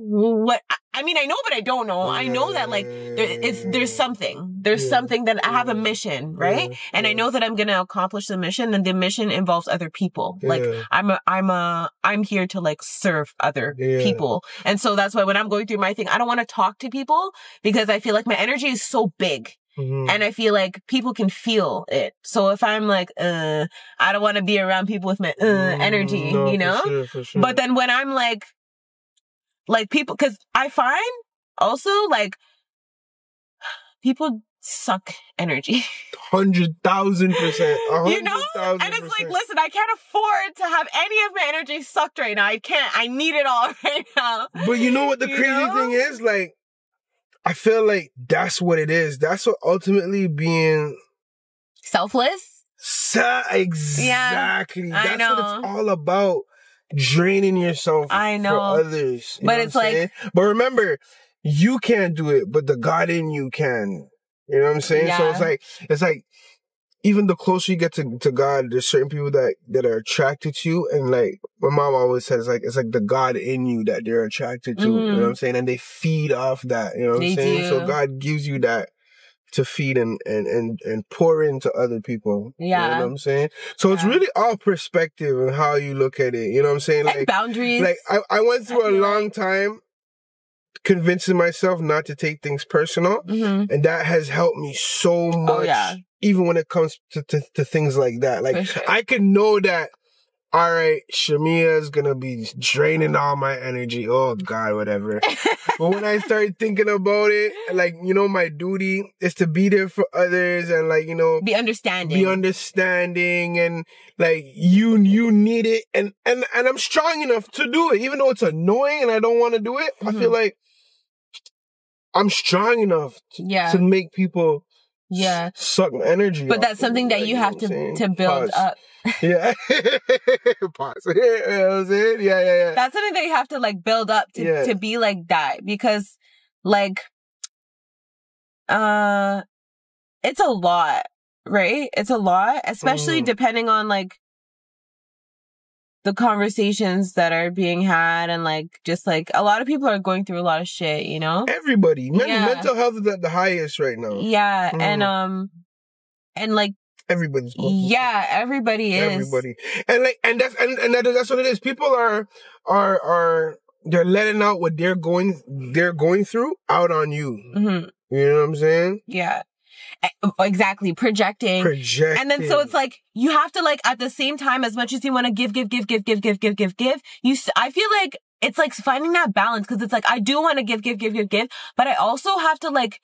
what, I mean, I know, but I don't know. I know that like, there's something that I have a mission, right? And I know that I'm going to accomplish the mission, and the mission involves other people. Like I'm here to like serve other people. And so that's why when I'm going through my thing, I don't want to talk to people because I feel like my energy is so big. And I feel like people can feel it. So if I'm like, I don't want to be around people with my energy, you know? For sure. But then when I'm like people, cause I find also like people suck energy. 100,000%. You know? And it's like, listen, I can't afford to have any of my energy sucked right now. I can't. I need it all right now. But you know what the crazy thing is? Like, I feel like that's what it is. That's what ultimately being selfless. Exactly. Yeah, that's what it's all about. Draining yourself for others. But it's like, but remember, you can't do it, but the God in you can. You know what I'm saying? Yeah. So it's like, even the closer you get to God, there's certain people that are attracted to you. And like, my mom always says, like, it's like the God in you that they're attracted to. You know what I'm saying? And they feed off that. You know what I'm saying? So God gives you that to feed and pour into other people. Yeah. You know what I'm saying? So it's really all perspective and how you look at it. You know what I'm saying? Like boundaries. Like I went through a long time convincing myself not to take things personal. And that has helped me so much even when it comes to things like that. Like, For sure. I can know that, all right, Shimeah is gonna be draining all my energy. Oh God, whatever. But when I start thinking about it, like, you know, my duty is to be there for others and, like, you know, Be understanding. and like you need it and I'm strong enough to do it, even though it's annoying and I don't want to do it. I feel like I'm strong enough to make people suck my energy. But that's something that you have to build up. Yeah. Pause. You know what I'm saying? Yeah. That's something that you have to like build up to be like that, because like it's a lot, right? It's a lot, especially depending on like the conversations that are being had, and like just like a lot of people are going through a lot of shit, you know? Everybody. Mental health is at the highest right now. Yeah. And like everybody's going through everybody is. Everybody. And like that's what it is. People are they're letting out what they're going through out on you. You know what I'm saying? Yeah. Exactly. Projecting. And then so it's like you have to like at the same time, as much as you want to give, I feel like it's like finding that balance, because it's like I do want to give, but I also have to like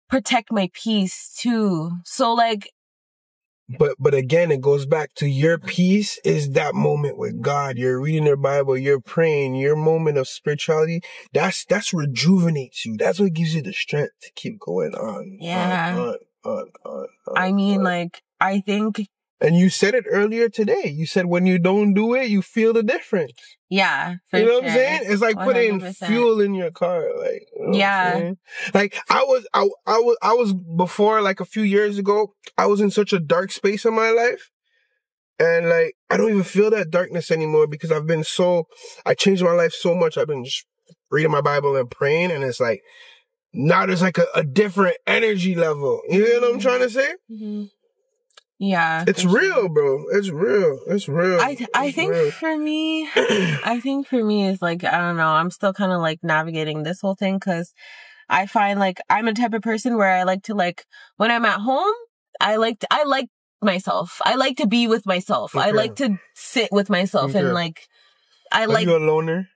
protect my peace too. So like, but again, it goes back to your peace is that moment with God. You're reading your Bible, you're praying, your moment of spirituality. That's rejuvenates you. That's what gives you the strength to keep going on. Yeah. On. I mean, like, I think. And you said it earlier today. You said when you don't do it, you feel the difference. Yeah, for you know sure. what I'm saying? It's like 100%. Putting fuel in your car. Like, you know what I'm saying? Like I was before, like a few years ago, I was in such a dark space in my life. And like, I don't even feel that darkness anymore, because I changed my life so much. I've been just reading my Bible and praying, and it's like, now there's like a different energy level. You know what I'm trying to say? Yeah. It's real, bro. It's real. I think for me is like, I don't know, I'm still kind of like navigating this whole thing, because I find like I'm a type of person where I like to like, when I'm at home, I like myself. I like to be with myself. Okay. I like to sit with myself and like, Are you a loner?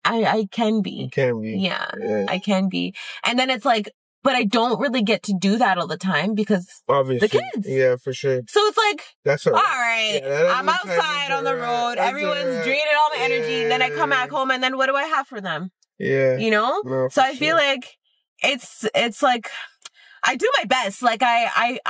I can be. You can be. Yeah, I can be. And then it's like, but I don't really get to do that all the time because obviously the kids. Yeah, for sure. So it's like, that's all right. Yeah, I'm outside on the road. Everyone's draining all my energy. Then I come back home, and then what do I have for them? Yeah. You know? No, so I feel like it's like I do my best. Like I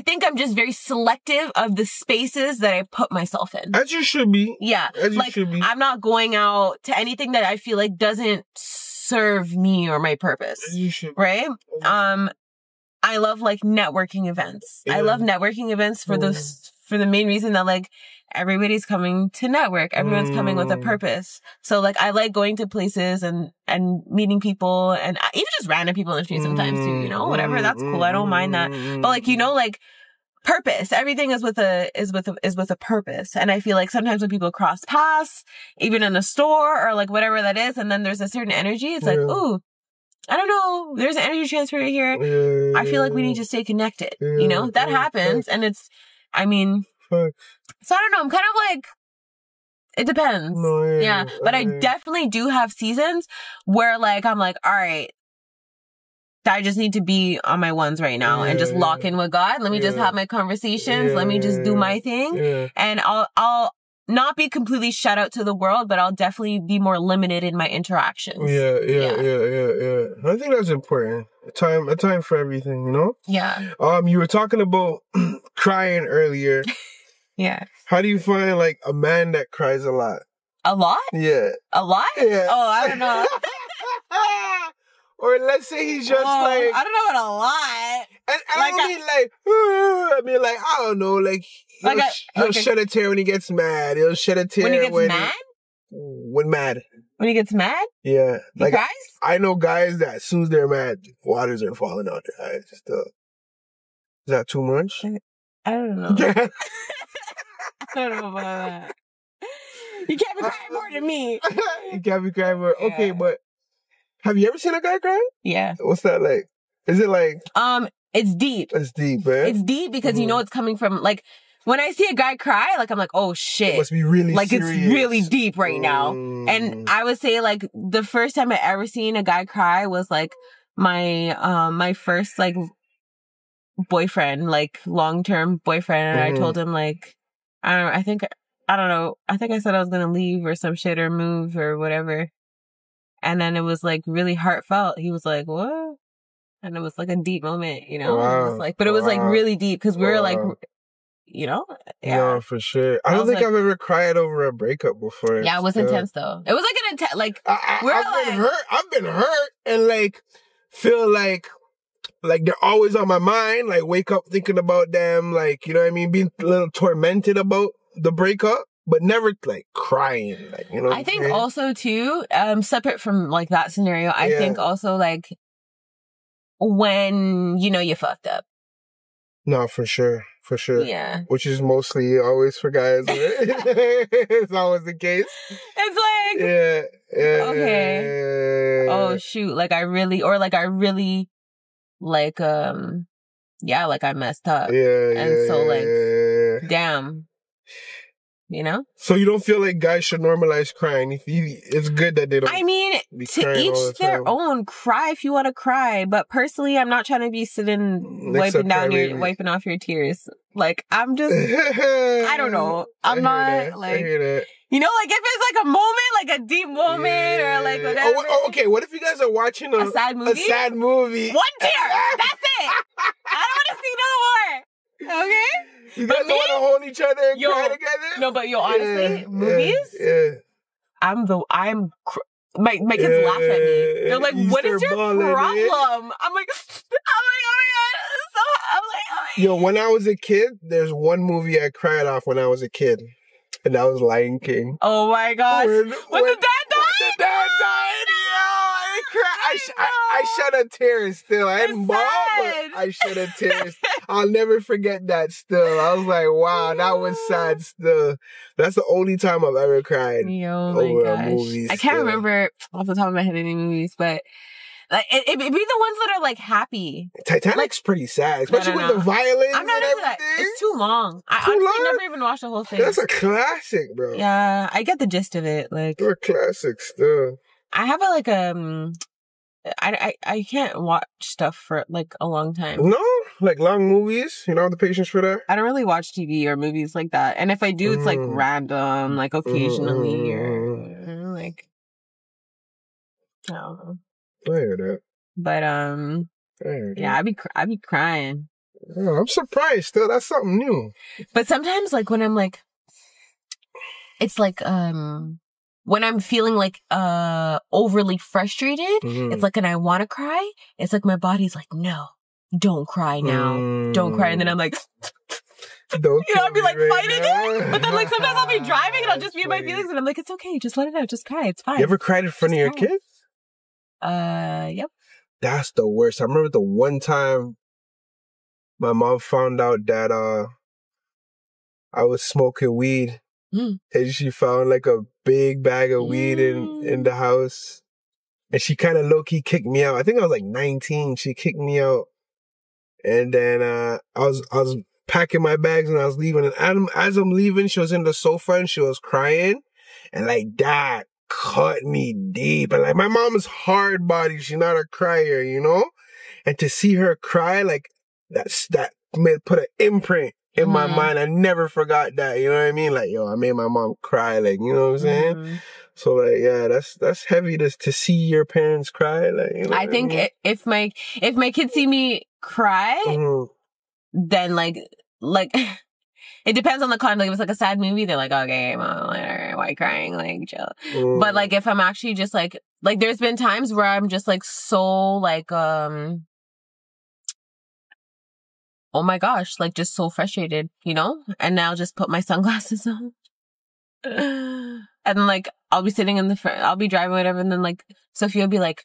think I'm just very selective of the spaces that I put myself in. As you should be. Yeah. As you should be. I'm not going out to anything that I feel like doesn't serve me or my purpose. As you should be. Right? I love like networking events. Yeah. I love networking events for the main reason that like everybody's coming to network. Everyone's coming with a purpose. So like I like going to places and meeting people, and even just random people in the street sometimes too, you know, whatever. That's cool. I don't mind that. But like, you know, like purpose, everything is with a purpose. And I feel like sometimes when people cross paths, even in a store or like whatever that is, and then there's a certain energy, it's like, ooh, I don't know, there's an energy transfer here. I feel like we need to stay connected. You know, that happens. And it's, I mean, so I don't know. I'm kind of like, it depends. Yeah. But I definitely do have seasons where like, I'm like, all right, I just need to be on my ones right now and just lock in with God. Let me just have my conversations. Let me just do my thing. And I'll not be completely shut out to the world, but I'll definitely be more limited in my interactions. Yeah. I think that's important. A time for everything, you know? Yeah. You were talking about crying earlier. Yeah. How do you find like a man that cries a lot? A lot? Yeah. A lot? Yeah. Oh, I don't know. Or let's say he's just like, I don't know what a lot. And like, I don't mean like, I mean like, I don't know, like he'll shed a tear when he gets mad. He'll shed a tear when he gets mad. When mad. When he gets mad? Yeah. He cries? I know guys that as soon as they're mad, waters are falling out their eyes. Just, is that too much? I don't know. I don't know about that. You can't be crying more than me. You can't be crying more. Yeah. Okay, but have you ever seen a guy cry? Yeah. What's that like? Is it like... It's deep. It's deep, man. It's deep because you know it's coming from, like, when I see a guy cry, like, I'm like, oh, shit. It must be really like, serious. It's really deep right now. And I would say, like, the first time I ever seen a guy cry was, like, my first, like, boyfriend, like, long-term boyfriend. And I told him, like, I think I said I was going to leave or some shit or move or whatever. And then it was, like, really heartfelt. He was like, what? And it was, like, a deep moment, you know? Wow. It was like, but it was, like, really deep because we were, like, you know? Yeah. No, for sure. I don't think I've ever cried over a breakup before. Yeah, it was intense, though. It was, like, an intense, like, I've been hurt and, like, feel like they're always on my mind. Like, wake up thinking about them. Like, you know what I mean? Being a little tormented about the breakup. But never, like, crying, like, you know what I think also, too, separate from, like, that scenario, I think also, like, when, you know, you fucked up. No, for sure. For sure. Yeah. Which is mostly always for guys, right? It's always the case. It's like... Yeah. Okay. Oh, shoot. Like, I really, like, like, I messed up. Damn. You know? So you don't feel like guys should normalize crying? It's good that they don't. I mean, to each their own. Cry if you want to cry, but personally, I'm not trying to be sitting wiping off your tears. Like, I'm just, I don't know. I'm not like, you know, like if it's like a moment, like a deep moment or like whatever. Okay. What if you guys are watching a sad movie? A sad movie. One tear. That's it. I don't want to see no more. Okay. You guys don't want to hold each other and cry together? No, but honestly, movies? My kids laugh at me. They're like, what is your problem? I'm like, oh my God. Yo, when I was a kid, there's one movie I cried off when I was a kid. And that was Lion King. Oh my gosh. When the dad died? When the dad died, yo, I cried. I shed a tear still. I hadn't bawled, but I shed a tear. I'll never forget that still. I was like, wow, that was sad still. That's the only time I've ever cried over a movie. I can't remember off the top of my head any movies, but like it'd be the ones that are like happy. Titanic's pretty sad, especially with the violence. I'm not into that. It's too long. I honestly never even watched the whole thing. That's a classic, bro. Yeah, I get the gist of it. Like, they're classics still. I have I can't watch stuff for like a long time. No? Like long movies? You don't have the patience for that? I don't really watch TV or movies like that. And if I do, it's like random, like occasionally or like, I don't know. I hear that. But, yeah, I'd be crying. Oh, I'm surprised still. That's something new. But sometimes like when I'm like, it's like, when I'm feeling like overly frustrated, it's like, and I want to cry, it's like my body's like, no, don't cry now. Don't cry. And then I'm like, I'll be like fighting it. But then like sometimes I'll be driving and I'll just be in my feelings and I'm like, it's okay. Just let it out. Just cry. It's fine. You ever cried in front of your kids? Yep. That's the worst. I remember the one time my mom found out that I was smoking weed. And she found like a big bag of weed in the house. And she kind of low-key kicked me out. I think I was like 19. She kicked me out. And then I was packing my bags and I was leaving. And as I'm leaving, she was in the sofa and she was crying. And like that cut me deep. And like my mom's hard body. She's not a crier, you know? And to see her cry, like that put an imprint in my mind. I never forgot that. You know what I mean? Like, yo, I made my mom cry. Like, you know what I'm saying? So like, yeah, that's heavy to see your parents cry. Like, you know I think if my kids see me cry, then like it depends on the content. Like if it's like a sad movie, they're like, okay, mom, like, all right, why are you crying? Like, chill. But like if I'm actually just like there's been times where I'm just like so like oh my gosh, like just so frustrated, you know? And now I'll just put my sunglasses on. And then like I'll be sitting in the front, I'll be driving, whatever, and then like Sophia will be like,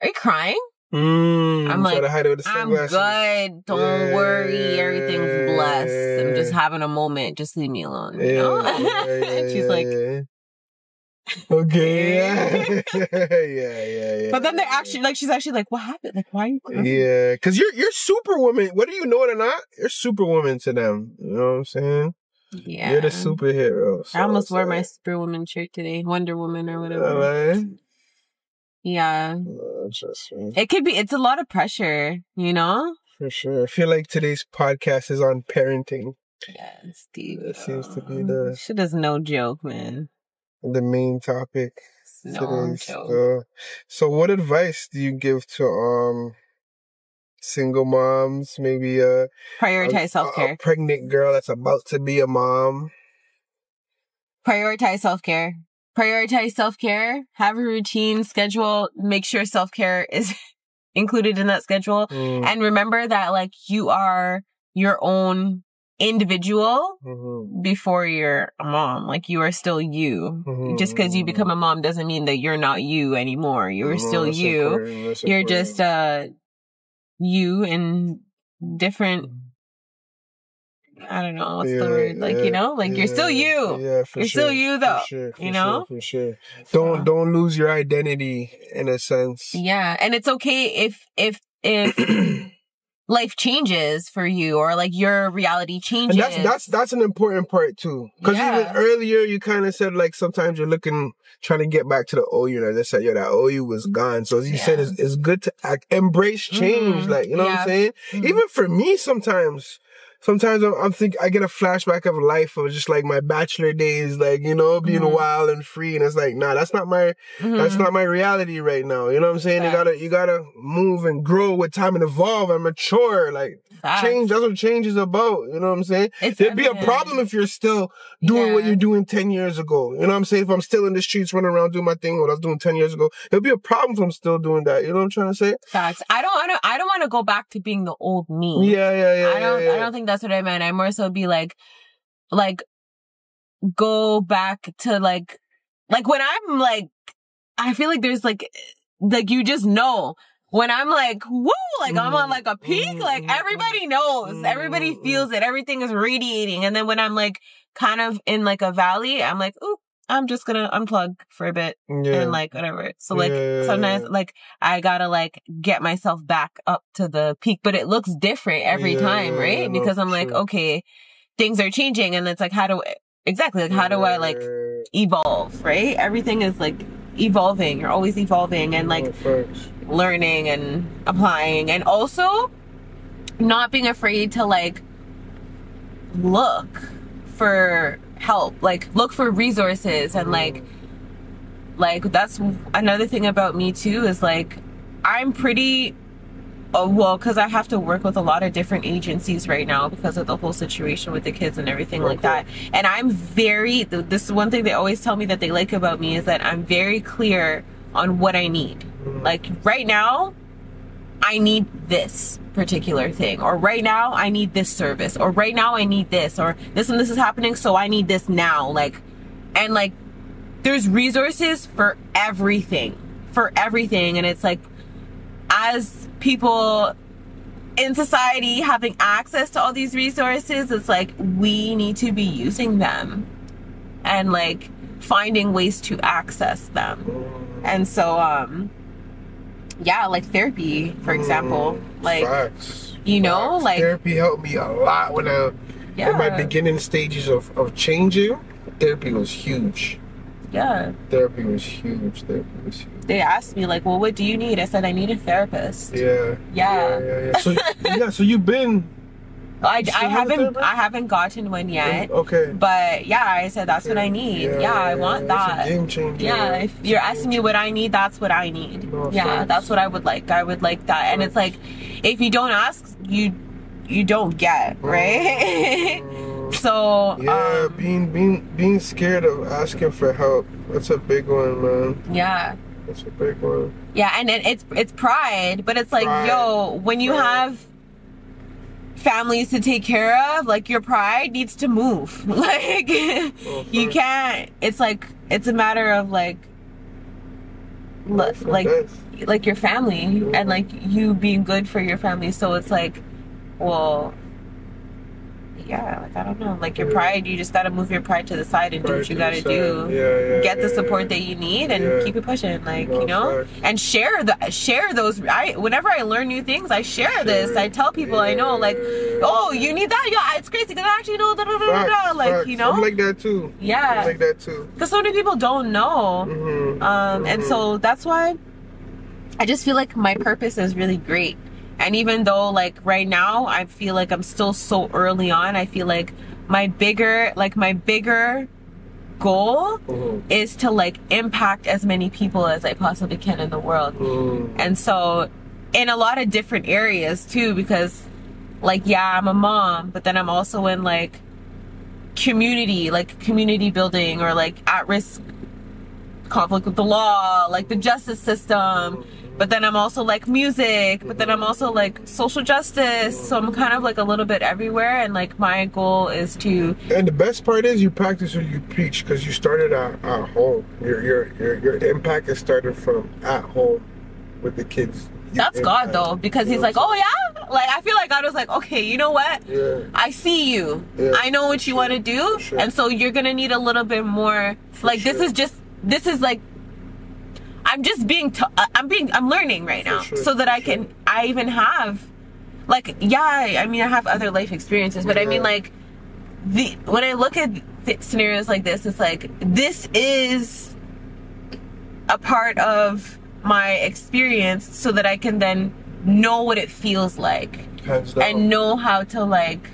are you crying? I'm like, I'm good. Don't worry. Everything's blessed. I'm just having a moment. Just leave me alone. You know? And she's like, Okay. Yeah. But then they're actually like, she's actually like, what happened? Like, why are you crying? Yeah, because you're superwoman. Whether you know it or not, you're superwoman to them. You know what I'm saying? Yeah. You're the superhero. So I almost wore my Superwoman shirt today. Wonder Woman or whatever. Right? Yeah. It's a lot of pressure, you know? For sure. I feel like today's podcast is on parenting. Yeah, Steve. That seems to be the... Shit is no joke, man. The main topic. No joke. So what advice do you give to single moms, maybe prioritize self-care. A pregnant girl that's about to be a mom? Prioritize self-care. Prioritize self-care. Have a routine, schedule, make sure self-care is included in that schedule. And remember that like you are your own individual before you're a mom. Like you are still you. Just because you become a mom doesn't mean that you're not you anymore. You're still you. You're just you in different, I don't know what's the word, like, you know, like you're still you. Yeah, for you're sure. still you though. For sure. For sure. Don't lose your identity in a sense. Yeah, and it's okay if life changes for you or like your reality changes. And that's an important part too. Because even earlier you kind of said like sometimes you're trying to get back to the old you. They said, yo, that old you was gone. So as you said, it's good to embrace change. Like, you know what I'm saying? Even for me sometimes I'm thinking, I get a flashback of life of just like my bachelor days, like, you know, being wild and free. And it's like, nah, that's not my reality right now. You know what I'm saying? You gotta move and grow with time and evolve and mature. Like change, that's what change is about. You know what I'm saying? There'd be a problem if you're still doing what you're doing 10 years ago. You know what I'm saying? If I'm still in the streets running around doing my thing, what I was doing 10 years ago, there'll be a problem if I'm still doing that. You know what I'm trying to say? Facts. I don't want to go back to being the old me. Yeah. I don't think that's what I meant. I more so be like go back to like when I'm like, I feel like there's like you just know when I'm like, woo, like I'm on like a peak, like everybody knows, everybody feels it, everything is radiating. And then when I'm like kind of in like a valley, I'm like, ooh, I'm just gonna unplug for a bit and like whatever. So like sometimes like I gotta like get myself back up to the peak, but it looks different every time, right? Because I'm like, okay, things are changing, and it's like how do I like evolve, right? Everything is like evolving. You're always evolving and like learning and applying, and also not being afraid to like look for help, like look for resources, and like that's another thing about me too, is like I'm pretty because I have to work with a lot of different agencies right now because of the whole situation with the kids and everything like that. And I'm this is one thing they always tell me that they like about me, is that I'm very clear on what I need. Like right now I need this particular thing, or right now I need this service, or right now I need this, or this and this is happening, so I need this now. Like, and like there's resources for everything. And it's like, as people in society having access to all these resources, it's like we need to be using them and like finding ways to access them. And so yeah, like therapy, for example, like Facts. you know, like therapy helped me a lot when in my beginning stages of changing. Therapy was huge. Therapy was huge. They asked me like, well, what do you need? I said I need a therapist. Yeah. So you've been I haven't gotten one yet. Okay. But yeah, I said that's what I need. I want that. It's a game changer. Yeah, if you're asking me what I need, that's what I need. That's what I would like. I would like that. And it's like, if you don't ask, you don't get, right? So being scared of asking for help, that's a big one, man. Yeah. That's a big one. Yeah, and it's pride, but it's like, when you have families to take care of, like your pride needs to move. Like you can't. It's like it's a matter of like your family and like you being good for your family. So it's like, well, yeah, like, I don't know, like your pride, you just gotta move your pride to the side and do what you gotta do. Yeah, Get the support that you need and keep it pushing, like, you know, and share those. Whenever I learn new things, I share this. I tell people I know, like, oh, you need that? Yeah, it's crazy because I actually know like, you know. I'm like that too. Yeah. I'm like that too. Because so many people don't know. And so that's why I just feel like my purpose is really great. And even though, like, right now I feel like I'm still so early on, I feel like my bigger goal is to, like, impact as many people as I possibly can in the world. And so in a lot of different areas too, because, like, yeah, I'm a mom, but then I'm also in, like, community building, or, like, at-risk conflict with the law, like the justice system. But then I'm also, like, music, but then I'm also, like, social justice. So I'm kind of, like, a little bit everywhere. And, like, my goal is to... And the best part is you practice what you preach, because you started at home. Your impact is started from at home with the kids. That's God, though, because he's like, oh, yeah? Like, I feel like God was like, okay, you know what? Yeah. I see you. Yeah. I know what you want to do. Sure. And so you're going to need a little bit more. Like, this is like, I'm just I'm learning right now, so that I even have, like, yeah, I mean, I have other life experiences, but I mean, like, when I look at scenarios like this, it's like, this is a part of my experience so that I can then know what it feels like and know how to, like,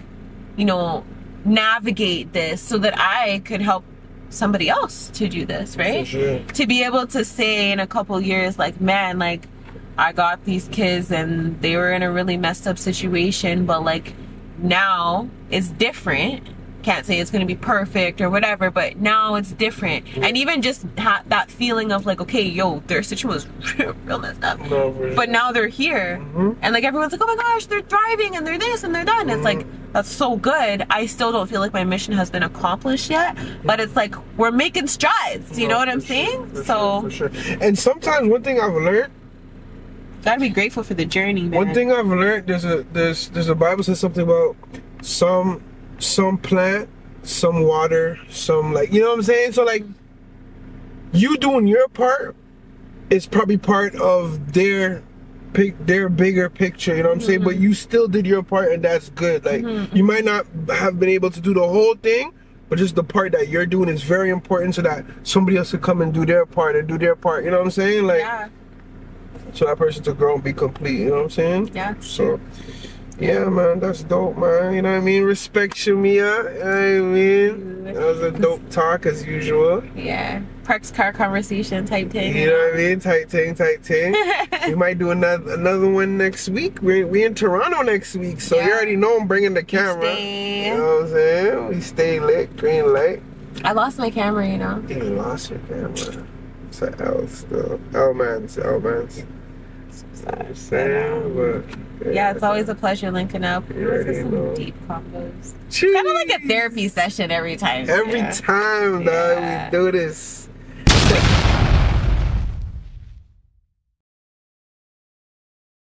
you know, navigate this so that I could help somebody else to do this, right? Sure. To be able to say in a couple years, like, man, like, I got these kids and they were in a really messed up situation, but, like, now it's different. Can't say it's going to be perfect or whatever, but now it's different. And even just that feeling of, like, okay, yo, their situation was real messed up, but now they're here, and, like, everyone's like, oh my gosh, they're thriving and they're this and they're that, and it's like, that's so good. I still don't feel like my mission has been accomplished yet, but it's like, we're making strides, you know what I'm saying? For sure. And sometimes one thing I've learned, gotta be grateful for the journey, man. One thing I've learned, there's a Bible says something about some plant, some water, some, like, you know what I'm saying? So, like, you doing your part is probably part of their bigger picture, you know what I'm saying? But you still did your part, and that's good. Like, you might not have been able to do the whole thing, but just the part that you're doing is very important, so that somebody else could come and do their part, you know what I'm saying? Like, yeah. So that person to grow and be complete, you know what I'm saying? Yeah. So, yeah, man, that's dope, man. You know what I mean? Respect Shimeah. You know what I mean? That was a dope talk as usual. Yeah. Parks car conversation type thing. You know what I mean? Tight thing. We might do another one next week. We in Toronto next week, so you already know I'm bringing the camera. You know what I'm saying? We stay lit, green light. I lost my camera, you know. You lost your camera. It's an L still. L-man's. Yeah, it's always a pleasure linking up. Some deep combos. It's kind of like a therapy session every time. Every time, dog, we do this.